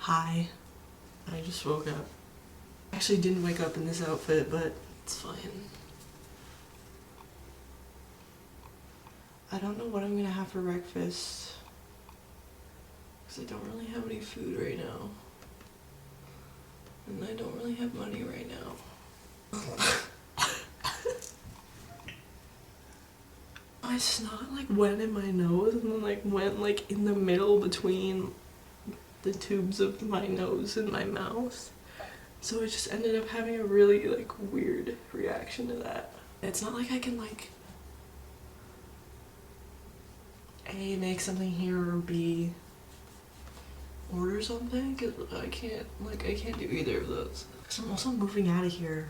Hi. I just woke up. Actually didn't wake up in this outfit, but it's fine. I don't know what I'm gonna have for breakfast because I don't really have any food right now. And I don't really have money right now. My snot like went in my nose and then like went like in the middle between the tubes of my nose and my mouth. So I just ended up having a really like weird reaction to that. It's not like I can like A, make something here, or B, order something, cause I can't do either of those. Cause I'm also moving out of here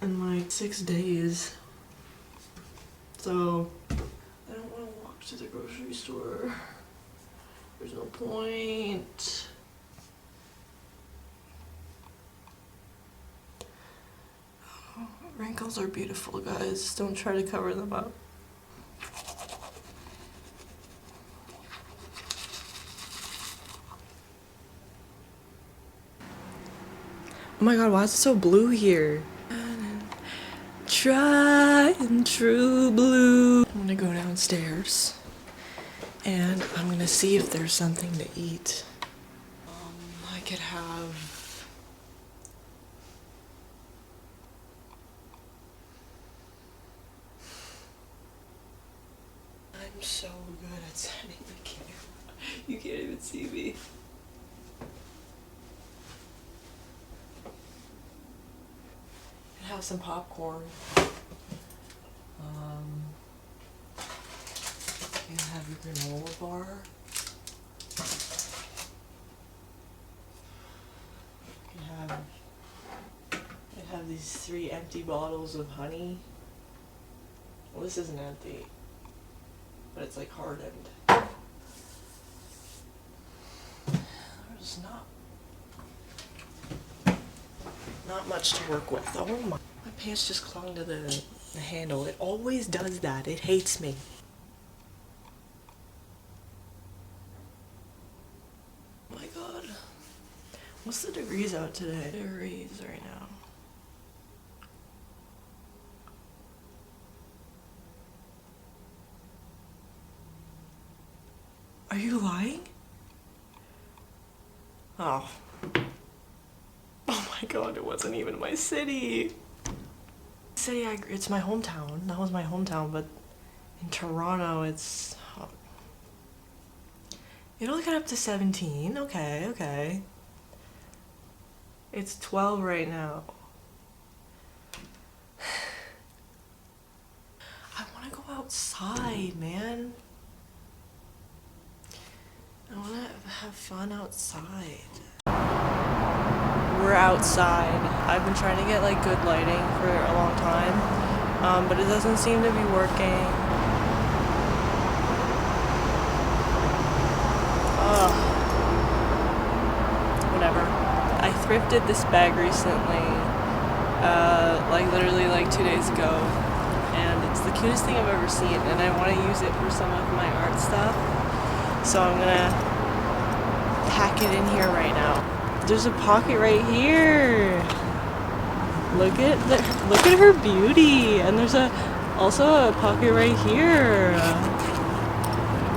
in like 6 days. So I don't want to walk to the grocery store. There's no point. Oh, wrinkles are beautiful, guys. Don't try to cover them up. Oh my god, why is it so blue here? Try and true blue. I'm gonna go downstairs and I'm gonna see if there's something to eat. I could have I'm so good at setting the camera. You can't even see me. Have some popcorn. You have your granola bar. You have these 3 empty bottles of honey. Well, this isn't empty, but it's like hardened. There's not much to work with. Oh my pants just clung to the handle. It always does that. It hates me. Oh my god. What's the degrees out today? Degrees right now. Are you lying? Oh. Oh my god, it wasn't even my city. It's my hometown. That was my hometown, but in Toronto it's... It'll get up to 17. Okay. It's 12 right now. I want to go outside, man. I want to have fun outside. We're outside. I've been trying to get like good lighting for a long time, but it doesn't seem to be working. Whatever. I thrifted this bag recently, like literally like 2 days ago, and it's the cutest thing I've ever seen, and I want to use it for some of my art stuff, so I'm gonna pack it in here right now. There's a pocket right here. Look at her beauty. And there's also a pocket right here.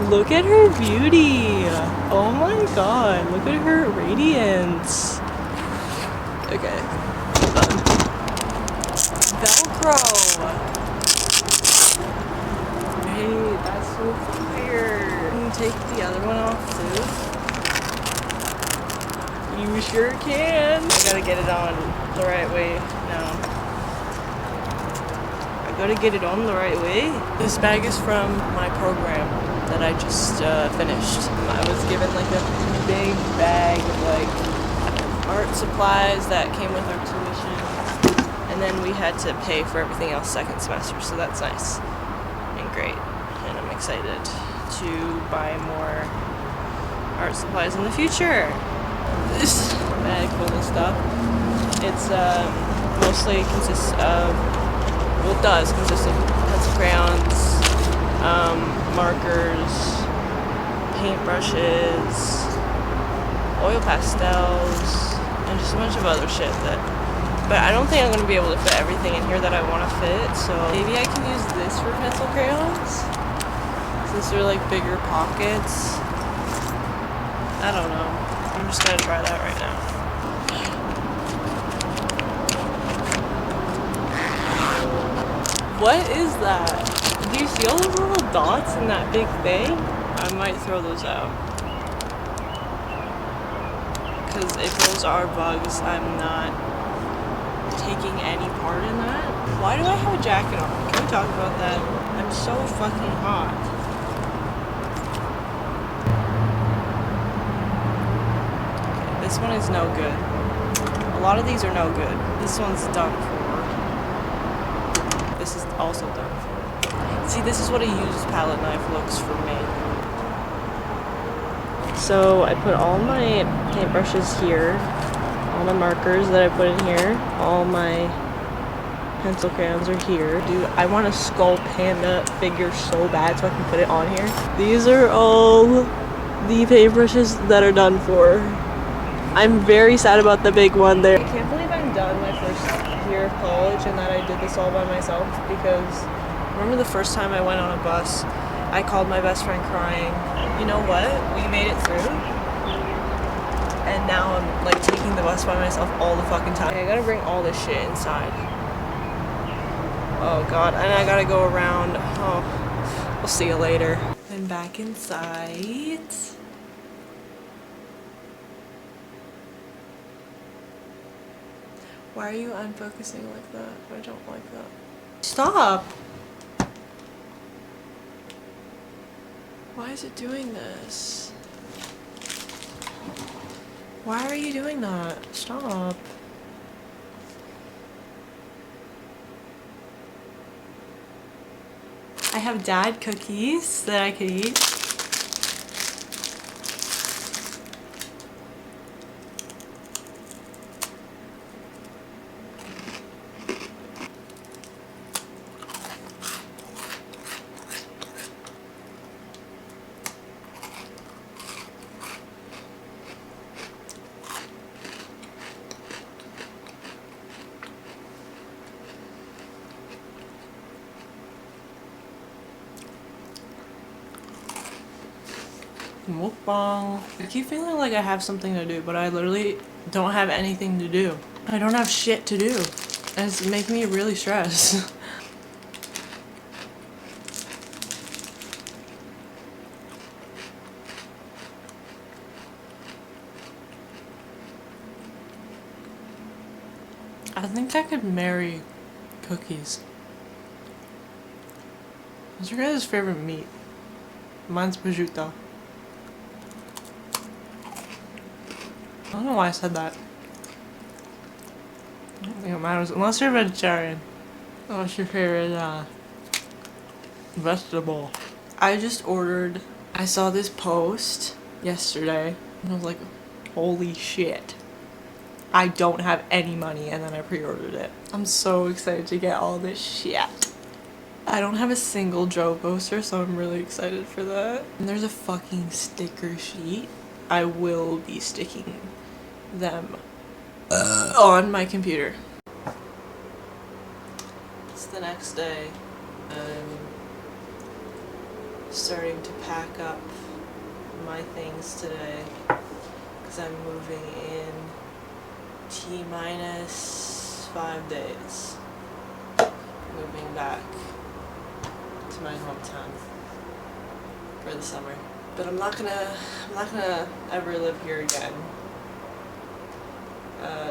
Look at her beauty. Oh my god. Look at her radiance. Okay. Velcro. Hey, that's so fire. Can you take the other one off too? You sure can. I gotta get it on the right way now. I gotta get it on the right way. This bag is from my program that I just finished. I was given like a big bag of like art supplies that came with our tuition. And then we had to pay for everything else second semester, so that's nice and great. And I'm excited to buy more art supplies in the future. This bag full of stuff. It's mostly consists of, well, it does consist of pencil crayons, markers, paintbrushes, oil pastels, and just a bunch of other shit but I don't think I'm going to be able to fit everything in here that I want to fit, so maybe I can use this for pencil crayons, since they're like bigger pockets. I don't know. I'm just going to try that right now. What is that? Do you see all those little dots in that big thing? I might throw those out. Because if those are bugs, I'm not taking any part in that. Why do I have a jacket on? Can we talk about that? I'm so fucking hot. Okay, this one is no good. A lot of these are no good. This one's done for. This is also done for. See, this is what a used palette knife looks for me. So I put all my paintbrushes here, all my markers that I put in here, all my pencil crayons are here. Dude, I want a skull panda figure so bad so I can put it on here. These are all the paintbrushes that are done for. I'm very sad about the big one there. I can't believe I'm done my first year of college and that I did this all by myself, because remember the first time I went on a bus, I called my best friend crying. You know what? We made it through. And now I'm like taking the bus by myself all the fucking time. I gotta bring all this shit inside. Oh god, and I gotta go around. Oh, we'll see you later. I'm back inside. Why are you unfocusing like that? I don't like that. Stop! Why is it doing this? Why are you doing that? Stop. I have dad cookies that I could eat. Mukbang. I keep feeling like I have something to do, but I literally don't have anything to do. I don't have shit to do. And it's making me really stressed. I think I could marry cookies. What's your guys' favorite meat? Mine's prosciutto. I don't know why I said that. I don't think it matters unless you're vegetarian. What's your favorite vegetable? I just ordered. I saw this post yesterday and I was like, holy shit. I don't have any money, and then I pre-ordered it. I'm so excited to get all this shit. I don't have a single Joe poster, so I'm really excited for that. And there's a fucking sticker sheet. I will be sticking them on my computer. It's the next day. I'm starting to pack up my things today because I'm moving in T-minus 5 days. Moving back to my hometown for the summer. But I'm not gonna ever live here again.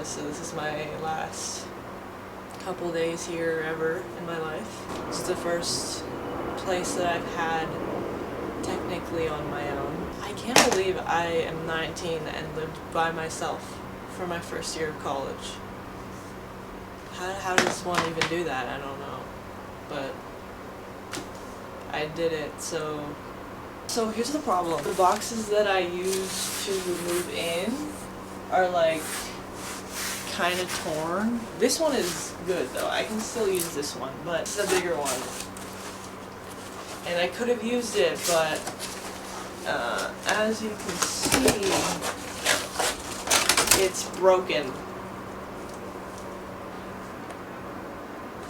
So this is my last couple days here ever in my life. This is the first place that I've had technically on my own. I can't believe I am 19 and lived by myself for my first year of college. How does one even do that? I don't know. But I did it, so here's the problem. The boxes that I use to move in are like kind of torn. This one is good though. I can still use this one, but it's a bigger one. And I could have used it, but As you can see, it's broken.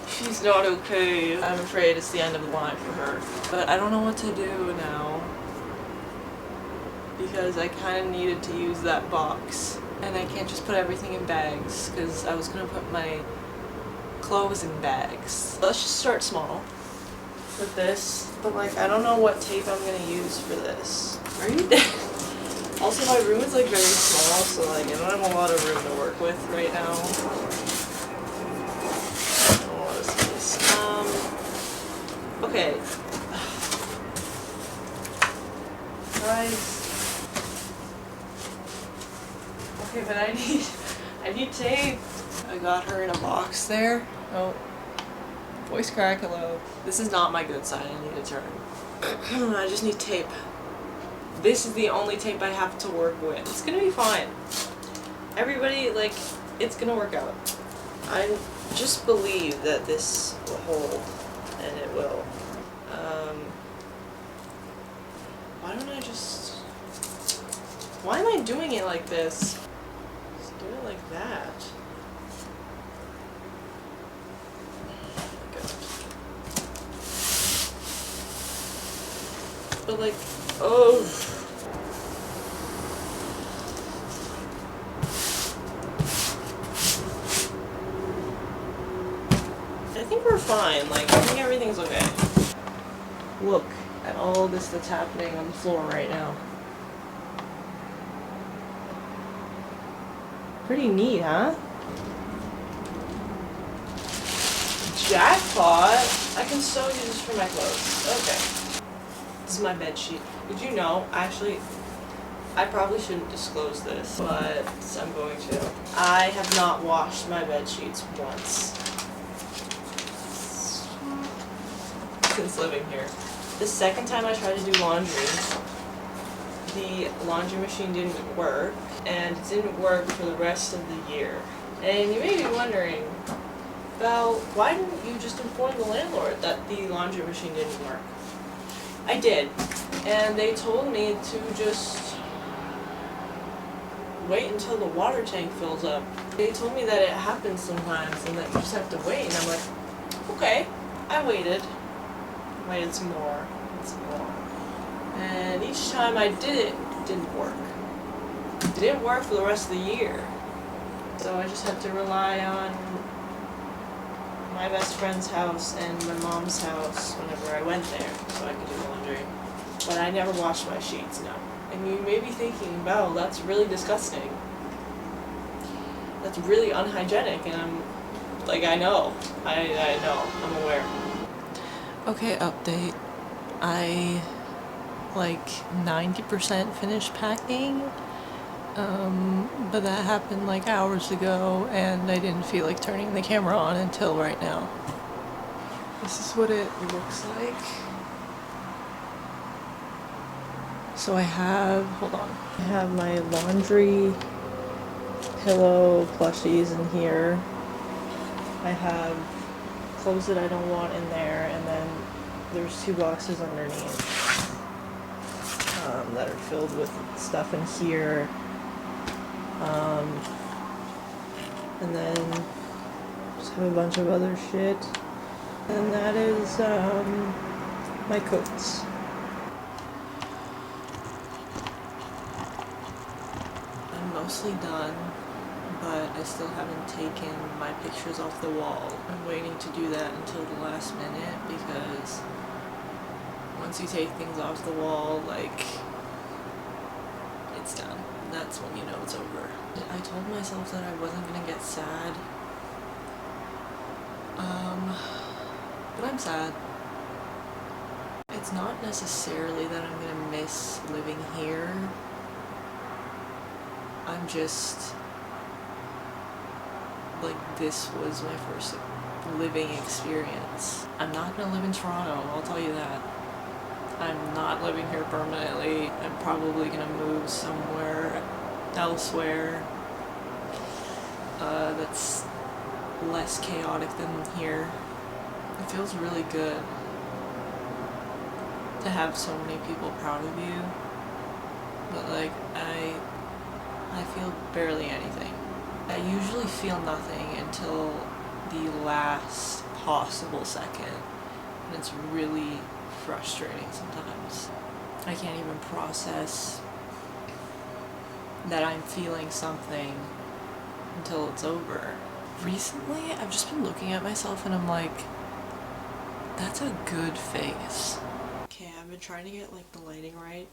She's not okay. I'm afraid it's the end of the line for her. But I don't know what to do now, because I kind of needed to use that box. And I can't just put everything in bags, because I was going to put my clothes in bags. Let's just start small with this. But like, I don't know what tape I'm going to use for this. Right? Also, my room is like very small, so like I don't have a lot of room to work with right now. Oh, what is this? Okay. Guys. Okay, but I need tape. I got her in a box there. Oh. Voice crack, hello. This is not my good side, I need to turn. I just need tape. This is the only tape I have to work with. It's gonna be fine. Everybody, like, it's gonna work out. I just believe that this will hold, and it will. Why don't I just... Why am I doing it like this? Just do it like that. But like, oh. I think we're fine. Like, I think everything's okay. Look at all this that's happening on the floor right now. Pretty neat, huh? Jackpot! I can so use this for my clothes. Okay. This is my bed sheet. Did you know, actually, I probably shouldn't disclose this, but I'm going to. I have not washed my bed sheets once since living here. The second time I tried to do laundry, the laundry machine didn't work, and it didn't work for the rest of the year. And you may be wondering, Val, why didn't you just inform the landlord that the laundry machine didn't work? I did, and they told me to just wait until the water tank fills up. They told me that it happens sometimes and that you just have to wait, and I'm like, okay. I waited some more, and some more. And each time I did it, it didn't work. It didn't work for the rest of the year. So I just had to rely on my best friend's house and my mom's house whenever I went there so I could do laundry. But I never washed my sheets, no. And you may be thinking, wow, that's really disgusting. That's really unhygienic, and I'm like, I know, I'm aware. Okay, update. I like 90% finished packing, but that happened like hours ago, and I didn't feel like turning the camera on until right now. This is what it looks like. So I have, hold on, I have my laundry pillow plushies in here. I have clothes that I don't want in there, and then there's 2 boxes underneath that are filled with stuff in here. And then just have a bunch of other shit. And that is my coats. I'm mostly done, but I still haven't taken my pictures off the wall. I'm waiting to do that until the last minute, because once you take things off the wall, like, it's done. That's when you know it's over. I told myself that I wasn't gonna get sad. But I'm sad. It's not necessarily that I'm gonna miss living here. I'm just, like, this was my first living experience. I'm not gonna live in Toronto, I'll tell you that. I'm not living here permanently. I'm probably gonna move somewhere elsewhere that's less chaotic than here. It feels really good to have so many people proud of you but like I feel barely anything. I usually feel nothing until the last possible second, and it's really frustrating sometimes. I can't even process that I'm feeling something until it's over. Recently, I've just been looking at myself and I'm like, that's a good face. Okay, I've been trying to get like the lighting right.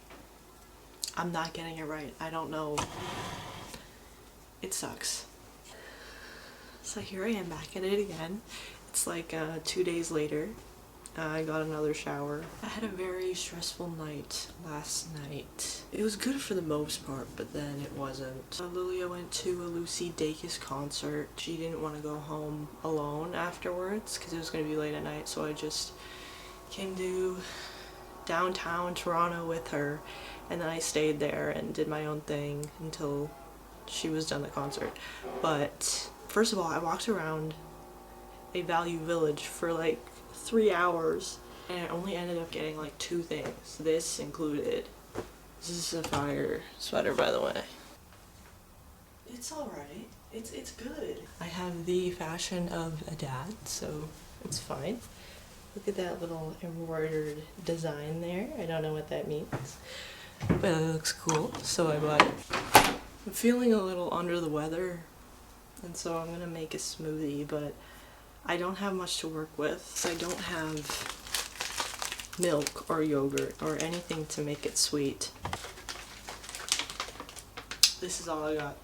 I'm not getting it right. I don't know. It sucks. So here I am back at it again. It's like 2 days later. I got another shower. I had a very stressful night last night. It was good for the most part, but then it wasn't. Lilia went to a Lucy Dacus concert. She didn't want to go home alone afterwards because it was going to be late at night, so I just came to downtown Toronto with her, and then I stayed there and did my own thing until she was done the concert. But first of all, I walked around a Value Village for like 3 hours, and I only ended up getting like 2 things. This included. This is a fire sweater, by the way. It's alright. It's good. I have the fashion of a dad, so it's fine. Look at that little embroidered design there. I don't know what that means, but it looks cool, so I bought it. I'm feeling a little under the weather, and so I'm gonna make a smoothie, but I don't have much to work with. So I don't have milk or yogurt or anything to make it sweet. This is all I got.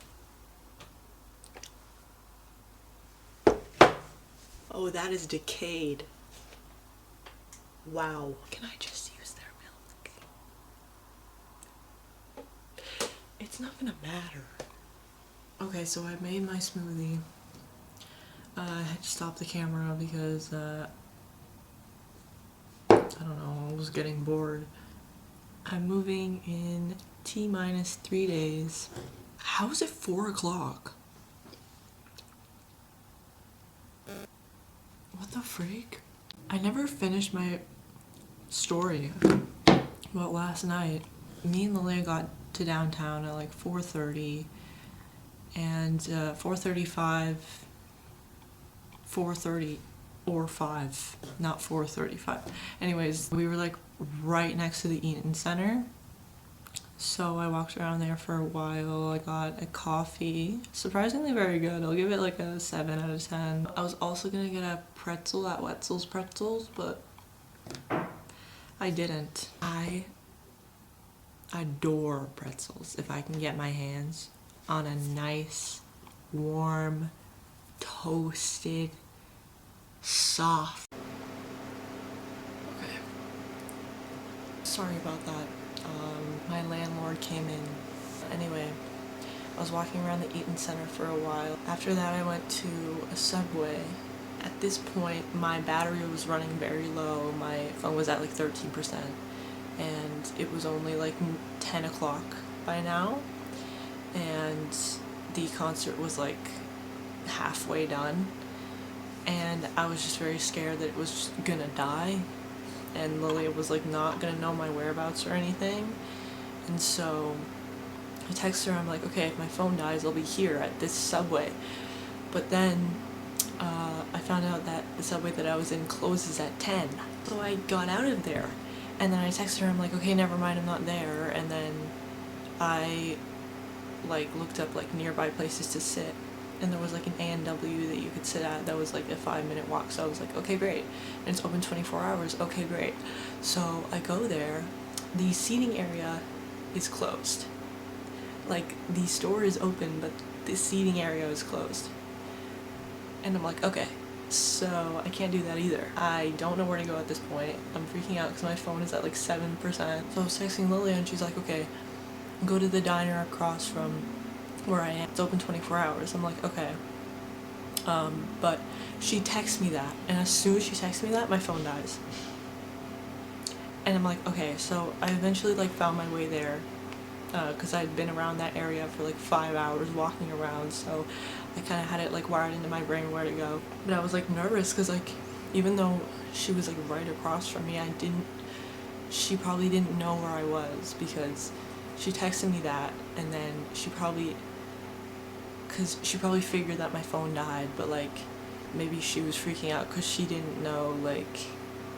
Oh, that is decayed. Wow. Can I just use their milk? It's not gonna matter. Okay, so I made my smoothie. I had to stop the camera because, I don't know, I was getting bored. I'm moving in T-minus 3 days. How is it 4 o'clock? What the freak? I never finished my story about last night. Me and Lilia got to downtown at like 4:30, and 4:35, 4:30 or 5, not 4:35. Anyways, we were like right next to the Eaton Center, so I walked around there for a while. I got a coffee, surprisingly very good. I'll give it like a 7 out of 10. I was also gonna get a pretzel at Wetzel's Pretzels, but I didn't. I adore pretzels. If I can get my hands on a nice, warm, toasted, soft. Okay. Sorry about that. My landlord came in. Anyway, I was walking around the Eaton Center for a while. After that, I went to a Subway. At this point, my battery was running very low. My phone was at like 13%, and it was only like 10 o'clock by now, and the concert was like halfway done, and I was just very scared that it was just gonna die, and Lilia was like not gonna know my whereabouts or anything. And so I texted her, I'm like, okay, if my phone dies, I'll be here at this Subway. But then I found out that the Subway that I was in closes at 10. So I got out of there, and then I texted her, I'm like, okay, never mind, I'm not there. And then I like looked up like nearby places to sit, and there was like an A&W that you could sit at that was like a 5-minute walk. So I was like, okay, great. And it's open 24 hours. Okay, great. So I go there. The seating area is closed. Like, the store is open, but the seating area is closed. And I'm like, okay, so I can't do that either. I don't know where to go at this point. I'm freaking out because my phone is at like 7%. So I was texting Lilia, and she's like, okay, go to the diner across from where I am. It's open 24 hours. I'm like, okay. But she texts me that, and as soon as she texts me that, my phone dies. And I'm like, okay, so I eventually like found my way there, because I'd been around that area for like 5 hours walking around, so I kind of had it like wired into my brain where to go. But I was like nervous because like even though she was like right across from me, she probably didn't know where I was because she texted me that, and then she probably figured that my phone died, but like maybe she was freaking out because she didn't know like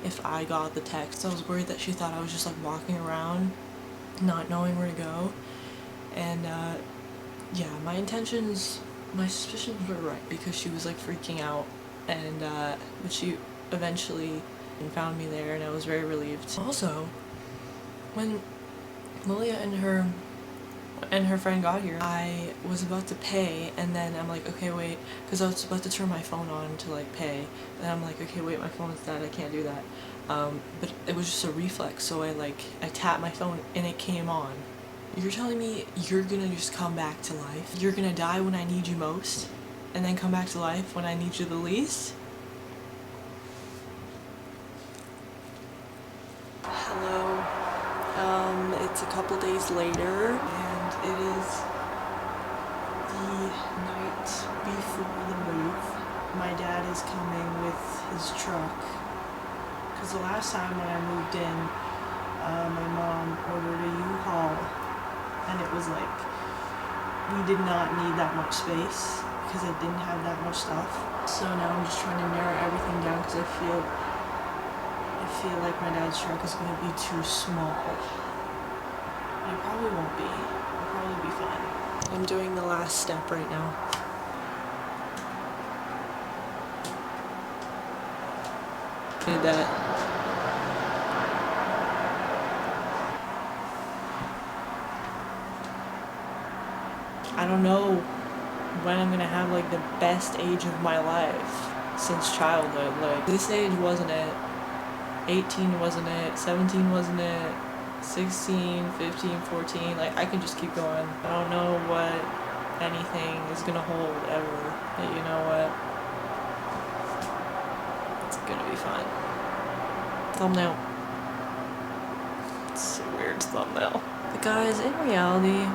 if I got the text. I was worried that she thought I was just like walking around not knowing where to go. And yeah, my suspicions were right, because she was like freaking out, and but she eventually found me there, and I was very relieved. Also, when Lilia and her friend got here, I was about to pay, and then I'm like, okay, wait, because I was about to turn my phone on to like pay, and I'm like, okay, wait, my phone's dead, I can't do that. But it was just a reflex, so I tapped my phone and it came on. You're telling me you're gonna just come back to life? You're gonna die when I need you most, and then come back to life when I need you the least? Hello. It's a couple days later, and it is the night before the move. My dad is coming with his truck, because the last time when I moved in, my mom ordered a U-Haul, and it was like, we did not need that much space, because I didn't have that much stuff. So now I'm just trying to narrow everything down, because I feel like my dad's truck is going to be too small. It probably won't be. It'll probably be fine. I'm doing the last step right now. Did that. I don't know when I'm gonna have like the best age of my life since childhood. Like, this age wasn't it. 18 wasn't it. 17 wasn't it. 16, 15, 14, like I can just keep going. I don't know what anything is gonna hold ever, but you know what? It's gonna be fine. Thumbnail. It's a weird thumbnail. But guys, in reality,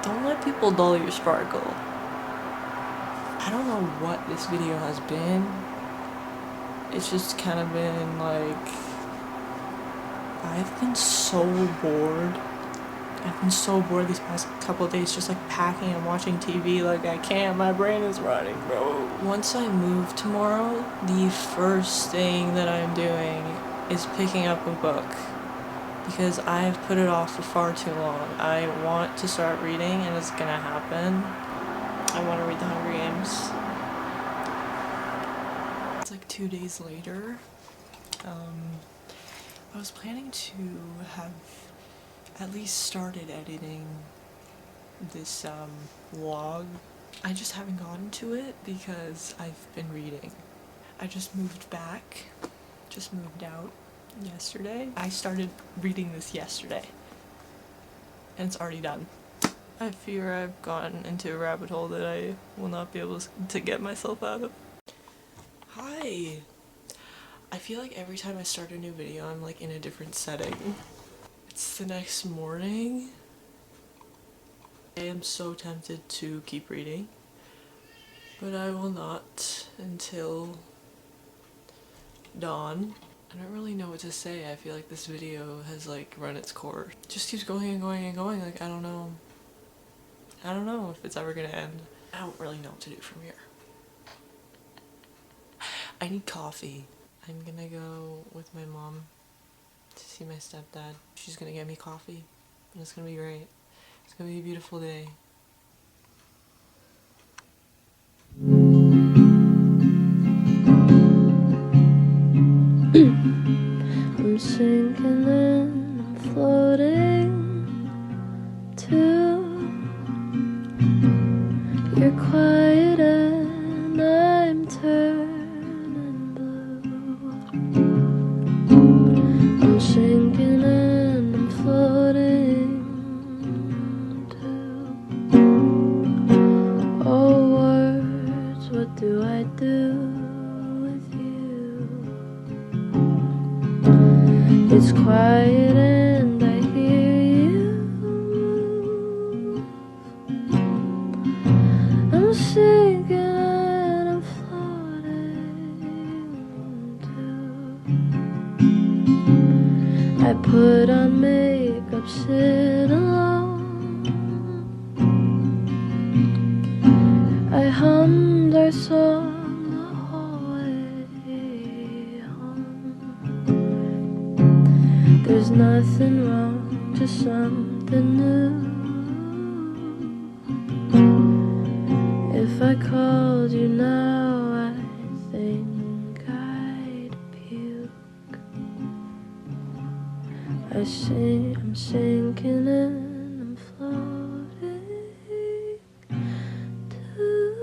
don't let people dull your sparkle. I don't know what this video has been. It's just kind of been like, I've been so bored. I've been so bored these past couple of days, just like packing and watching TV. Like, I can't, my brain is running, bro. Once I move tomorrow, the first thing that I'm doing is picking up a book, because I've put it off for far too long. I want to start reading, and it's gonna happen. I want to read The Hunger Games. It's like 2 days later. I was planning to have at least started editing this vlog. I just haven't gotten to it because I've been reading. I just moved out yesterday. I started reading this yesterday, and it's already done. I fear I've gone into a rabbit hole that I will not be able to get myself out of. Hi! I feel like every time I start a new video, I'm like in a different setting. It's the next morning. I am so tempted to keep reading, but I will not until dawn. I don't really know what to say. I feel like this video has like run its course. It just keeps going and going and going. Like, I don't know if it's ever gonna end. I don't really know what to do from here. I need coffee. I'm gonna go with my mom to see my stepdad. She's gonna get me coffee, and it's gonna be great. It's gonna be a beautiful day. I'm sinking and I'm floating too. You're quiet and I'm turning blue. I'm sinking and I'm floating too. Oh, words, what do I do with you? It's quiet and I hear you. I'm sinking and I'm floating too. I put on makeup sit alone. I hummed our song the whole way home. There's nothing wrong, just something new. If I called you now, I think I'd puke. I'm sinking and I'm floating too.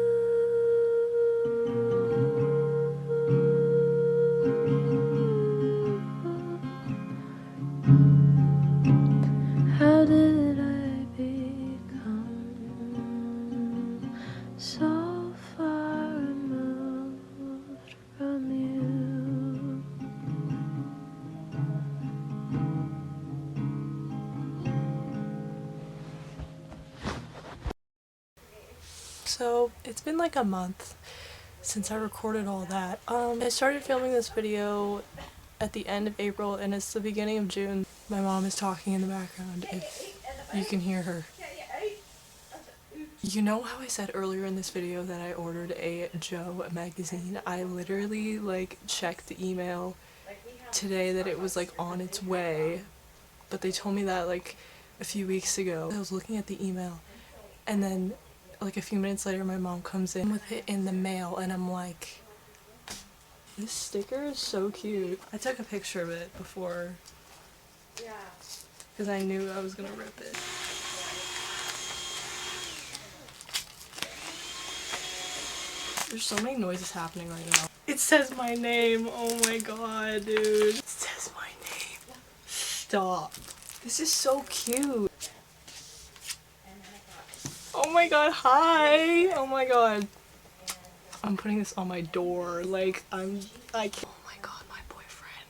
How did I become so far removed from you? So it's been like a month since I recorded all that. I started filming this video at the end of April and it's the beginning of June. My mom is talking in the background if you can hear her. You know how I said earlier in this video that I ordered a Joe magazine? I literally like checked the email today that it was like on its way, but they told me that like a few weeks ago. I was looking at the email and then like a few minutes later my mom comes in with it in the mail and I'm like, this sticker is so cute. I took a picture of it before because I knew I was gonna rip it. There's so many noises happening right now. It says my name. Oh my god, dude. It says my name. Stop. This is so cute. Oh my god, hi! Oh my god. I'm putting this on my door, like, I can't. Oh my god, my boyfriend.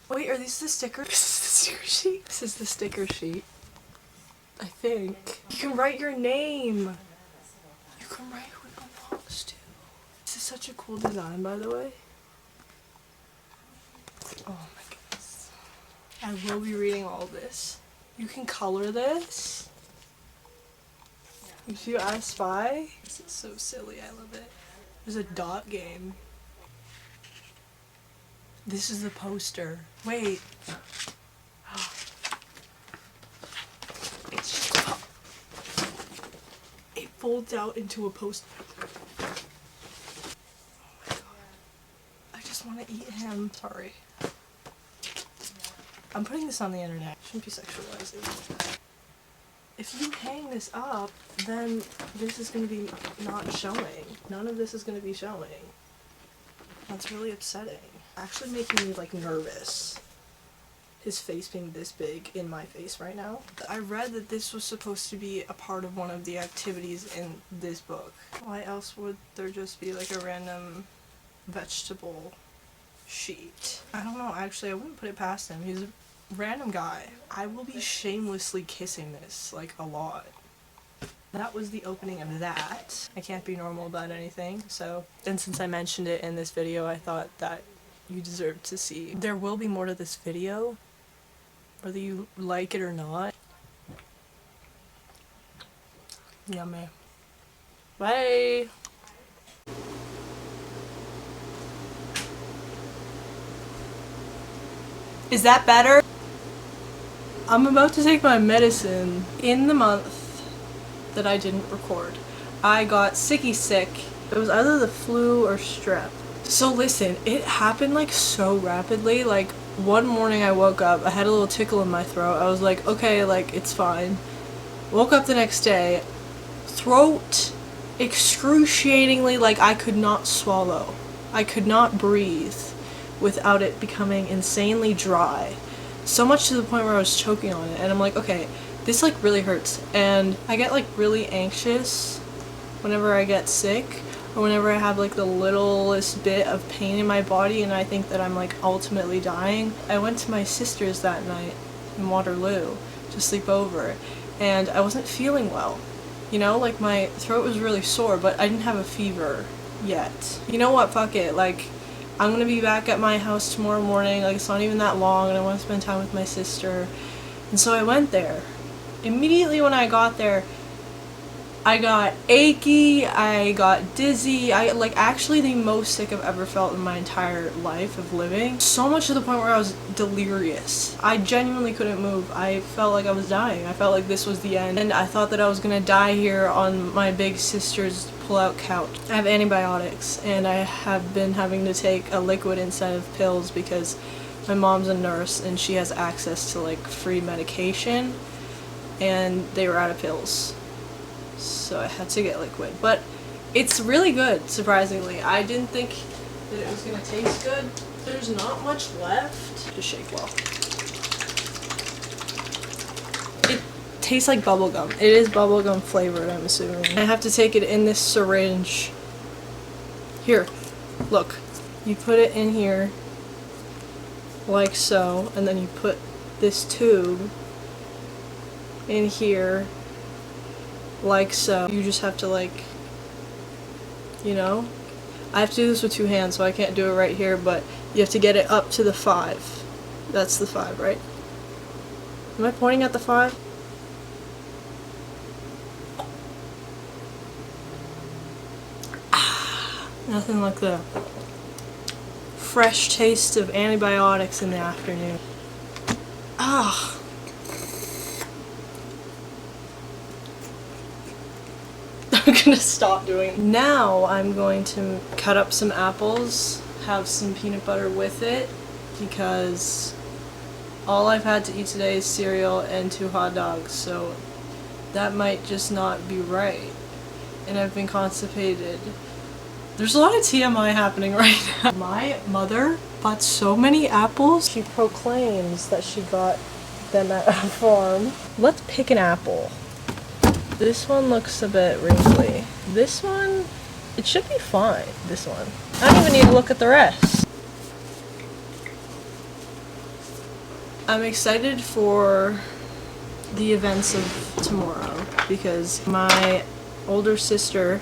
Wait, are these the stickers? This is the sticker sheet? This is the sticker sheet. I think. You can write your name! You can write who it belongs to. This is such a cool design, by the way. Oh my goodness. I will be reading all of this. You can color this. If you I Spy? This is so silly, I love it. There's a dot game. This is the poster. Wait. It's just it folds out into a poster. Oh my god. I just want to eat him. Sorry. I'm putting this on the internet. Shouldn't be sexualizing. If you hang this up, then this is going to be not showing. None of this is going to be showing. That's really upsetting. Actually making me like nervous. His face being this big in my face right now. I read that this was supposed to be a part of one of the activities in this book. Why else would there just be like a random vegetable sheet? I don't know, actually I wouldn't put it past him. He's a random guy. I will be shamelessly kissing this, like, a lot. That was the opening of that. I can't be normal about anything, so. And since I mentioned it in this video, I thought that you deserved to see. There will be more to this video, whether you like it or not. Yummy. Bye! Is that better? I'm about to take my medicine. In the month that I didn't record, I got sicky sick. It was either the flu or strep. So listen, it happened like so rapidly. Like one morning I woke up, I had a little tickle in my throat. I was like, okay, like it's fine. Woke up the next day, throat excruciatingly, like I could not swallow. I could not breathe without it becoming insanely dry. So much to the point where I was choking on it, and I'm like, okay, this like really hurts. And I get like really anxious whenever I get sick, or whenever I have like the littlest bit of pain in my body and I think that I'm like ultimately dying. I went to my sister's that night in Waterloo to sleep over, and I wasn't feeling well. You know, like my throat was really sore, but I didn't have a fever yet. You know what, fuck it, like I'm gonna be back at my house tomorrow morning, like it's not even that long and I want to spend time with my sister. And so I went there. Immediately when I got there, I got achy, I got dizzy, I like actually the most sick I've ever felt in my entire life of living. So much to the point where I was delirious. I genuinely couldn't move. I felt like I was dying. I felt like this was the end. And I thought that I was gonna die here on my big sister's pull-out couch. I have antibiotics and I have been having to take a liquid instead of pills because my mom's a nurse and she has access to like free medication and they were out of pills. So I had to get liquid. But it's really good, surprisingly. I didn't think that it was gonna taste good. There's not much left. Just shake well. It tastes like bubblegum. It is bubblegum flavored, I'm assuming. I have to take it in this syringe. Here, look. You put it in here like so, and then you put this tube in here like so. You just have to like, you know, I have to do this with 2 hands so I can't do it right here, but you have to get it up to the 5. That's the 5, right? Am I pointing at the 5? Nothing like the fresh taste of antibiotics in the afternoon. Ah. I'm gonna stop doing it. Now I'm going to cut up some apples, have some peanut butter with it, because all I've had to eat today is cereal and 2 hot dogs, so that might just not be right. And I've been constipated. There's a lot of TMI happening right now. My mother bought so many apples. She proclaims that she got them at a farm. Let's pick an apple. This one looks a bit wrinkly. This one, it should be fine, this one. I don't even need to look at the rest. I'm excited for the events of tomorrow because my older sister,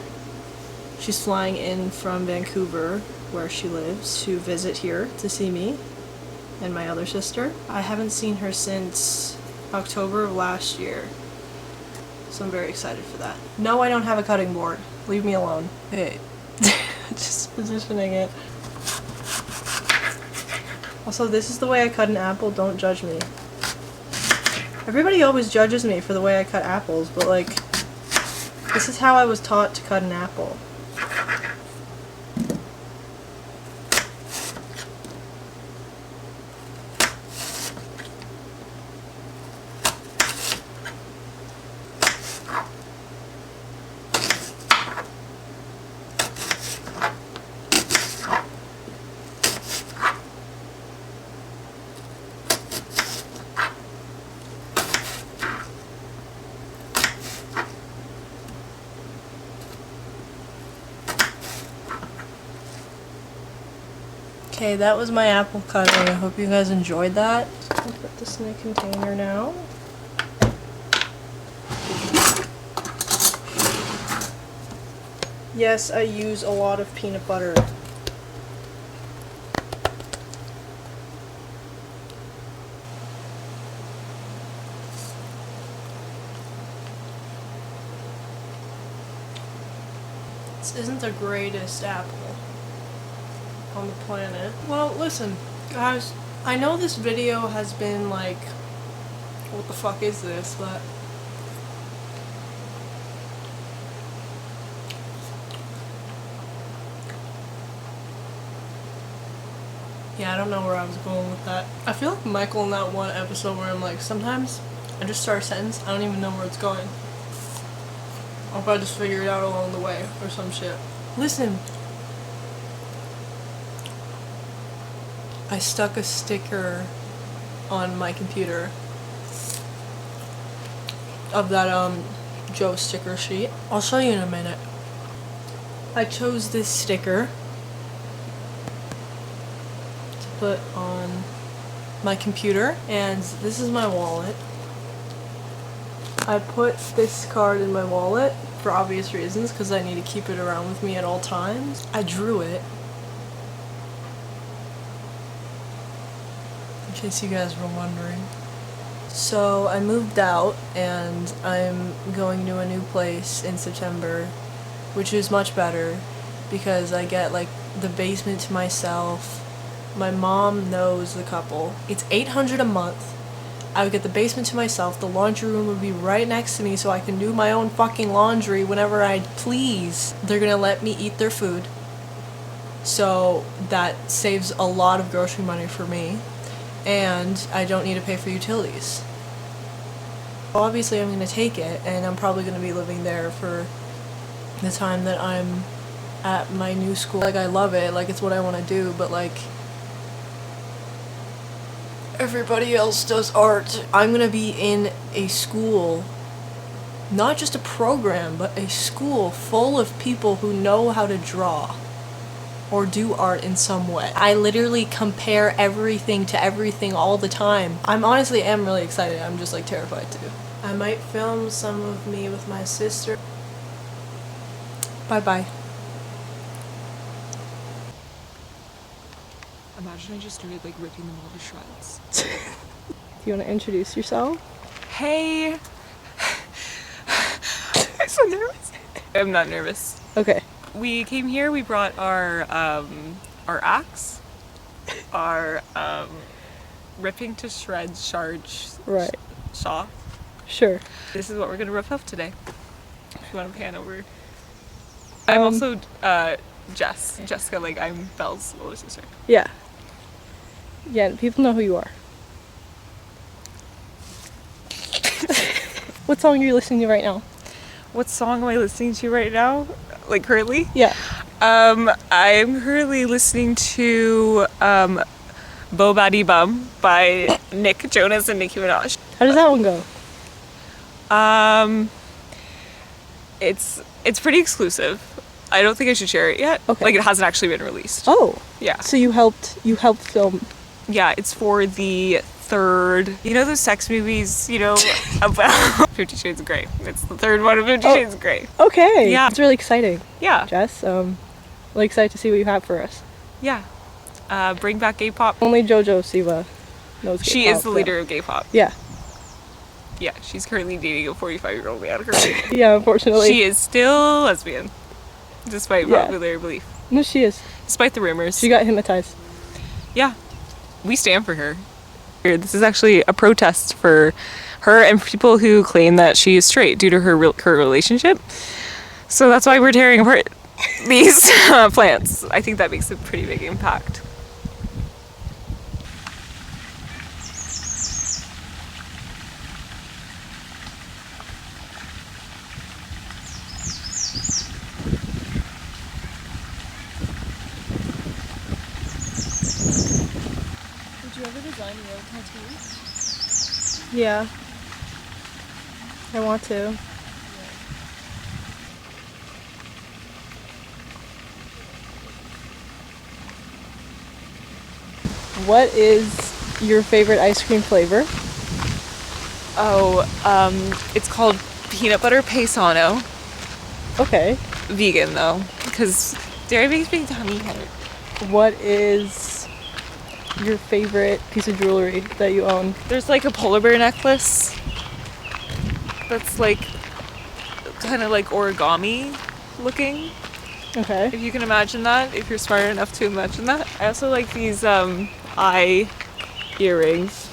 she's flying in from Vancouver, where she lives, to visit here to see me and my other sister. I haven't seen her since October of last year. So I'm very excited for that. No, I don't have a cutting board. Leave me alone. Hey, just positioning it. Also, this is the way I cut an apple. Don't judge me. Everybody always judges me for the way I cut apples, but like, this is how I was taught to cut an apple. Okay, that was my apple cutting. I hope you guys enjoyed that. I'll put this in a container now. Yes, I use a lot of peanut butter. This isn't the greatest apple on the planet. Well, listen, guys, I know this video has been like, what the fuck is this, but yeah, I don't know where I was going with that. I feel like Michael in that one episode where I'm like, sometimes I just start a sentence, I don't even know where it's going. Or if I just figure it out along the way or some shit. Listen. I stuck a sticker on my computer of that Joe sticker sheet. I'll show you in a minute. I chose this sticker to put on my computer, and this is my wallet. I put this card in my wallet for obvious reasons because I need to keep it around with me at all times. I drew it. In case you guys were wondering. So I moved out and I'm going to a new place in September, which is much better because I get like the basement to myself. My mom knows the couple. It's $800 a month. I would get the basement to myself. The laundry room would be right next to me so I can do my own fucking laundry whenever I please. They're gonna let me eat their food. So that saves a lot of grocery money for me. And I don't need to pay for utilities. Obviously I'm gonna take it, and I'm probably gonna be living there for the time that I'm at my new school. Like, I love it, like, it's what I want to do, but like, everybody else does art. I'm gonna be in a school, not just a program, but a school full of people who know how to draw or do art in some way. I literally compare everything to everything all the time. I'm honestly am really excited. I'm just like terrified too. I might film some of me with my sister. Bye bye. Imagine I just started like ripping them all to shreds. Do you want to introduce yourself? Hey! I'm so nervous. I'm not nervous. Okay. We came here, we brought our axe, our ripping to shreds charge Right. saw. Sure. This is what we're gonna rip up today. If you want to pan over. I'm also Jessica, like I'm Belle's older sister. Yeah. Yeah, people know who you are. What song are you listening to right now? What song am I listening to right now? Like currently? Yeah. I'm currently listening to Bo Baddy Bum by Nick Jonas and Nicki Minaj. How does that one go? It's pretty exclusive. I don't think I should share it yet. Okay. Like, it hasn't actually been released. Oh. Yeah. So you helped film. Yeah, it's for the third, you know those sex movies, you know, about 50 Shades of Grey. It's the third one of 50 Shades of Grey. Okay. Yeah. It's really exciting. Yeah. Jess, really excited to see what you have for us. Yeah. Bring back gay pop. Only JoJo Siva knows gay She pop, is the leader of gay pop. Yeah. Yeah, she's currently dating a 45-year-old man currently. Yeah, unfortunately. She is still lesbian, despite popular belief. No, she is. Despite the rumors. She got hypnotized. Yeah, we stand for her. This is actually a protest for her and people who claim that she is straight due to her relationship. So that's why we're tearing apart these plants. I think that makes a pretty big impact. Did you ever design your own tattoos? Yeah. I want to. What is your favorite ice cream flavor? Oh, it's called peanut butter paisano. Okay. Vegan though, because dairy makes me tummy hurt. What is your favorite piece of jewelry that you own? There's like a polar bear necklace that's like kind of like origami looking. Okay. If you can imagine that, if you're smart enough to imagine that. I also like these eye earrings.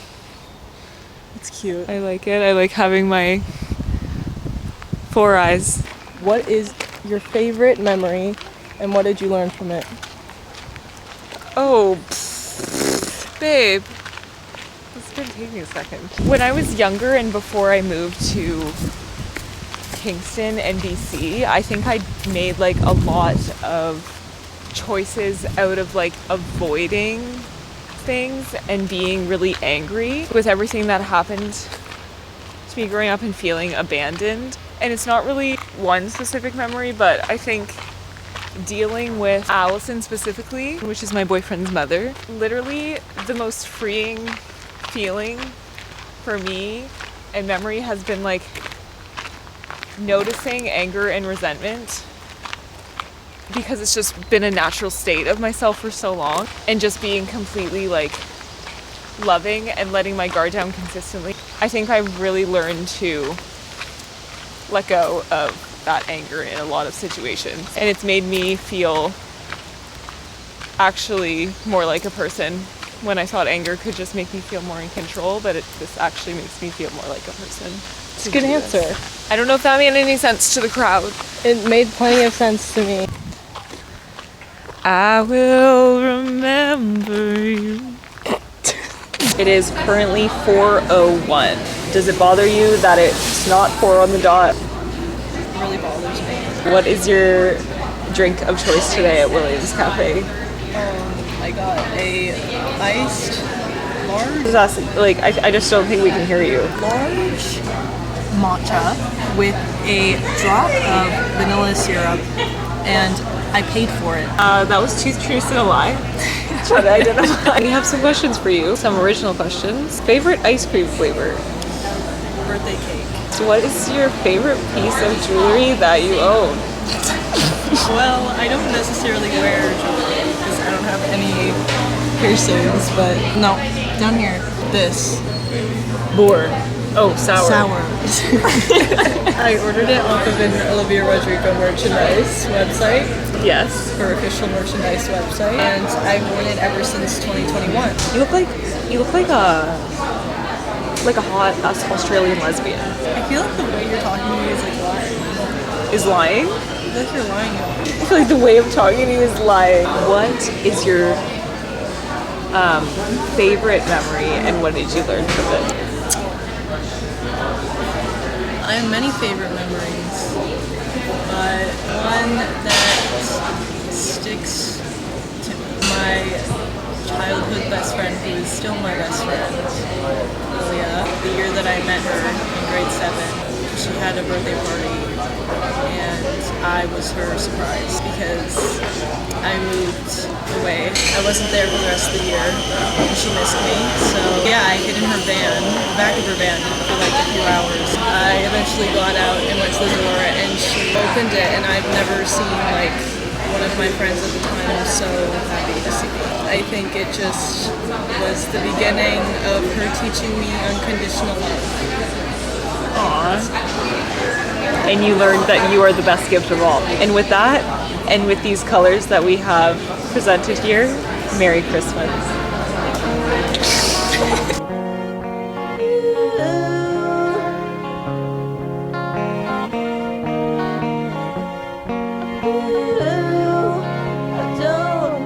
It's cute. I like it. I like having my 4 eyes. What is your favorite memory and what did you learn from it? Oh, babe. It's gonna take me a second. When I was younger and before I moved to Kingston and BC, I think I made like a lot of choices out of like avoiding things and being really angry with everything that happened to me growing up and feeling abandoned. And it's not really one specific memory, but I think dealing with Allison specifically, which is my boyfriend's mother, literally the most freeing feeling for me and memory has been like noticing anger and resentment, because it's just been a natural state of myself for so long, and just being completely like loving and letting my guard down consistently, I think I've really learned to let go of that anger in a lot of situations. And it's made me feel actually more like a person. When I thought anger could just make me feel more in control, but this actually makes me feel more like a person. It's a good answer. I don't know if that made any sense to the crowd. It made plenty of sense to me. I will remember you. It is currently 4:01. Does it bother you that it's not 4 on the dot? It really bothers me. What is your drink of choice today at Williams Cafe? I got a iced large I just don't think we can hear you. large matcha with a drop of vanilla syrup, and I paid for it. That was two truths and a lie. Try to identify. We have some questions for you. Some original questions. Favorite ice cream flavor? Birthday cake. So what is your favorite piece of jewelry that you own? Well, I don't necessarily wear jewelry because I don't have any piercings, but no, down here, this. Boar. Oh, sour. I ordered it off of an Olivia Rodrigo merchandise website, Yes. her official merchandise website, and I've worn it ever since 2021. You look like a hot Australian lesbian. I feel like the way you're talking to me is like lying. Is lying? I feel like you're lying. I feel like the way of talking to you is lying. What is your favorite memory and what did you learn from it? I have many favorite memories, but one that sticks to me, my childhood best friend, who is still my best friend, Lilia. The year that I met her in grade 7, she had a birthday party, and I was her surprise because I moved away. I wasn't there for the rest of the year, and she missed me. So yeah, I hid in her van, the back of her van, for like a few hours. I eventually got out and went to the door, and she opened it, and I've never seen like one of my friends at the time so happy to see me. I think it just was the beginning of her teaching me unconditional love. Aww. And you learned that you are the best gift of all. And with that, and with these colors that we have presented here, Merry Christmas.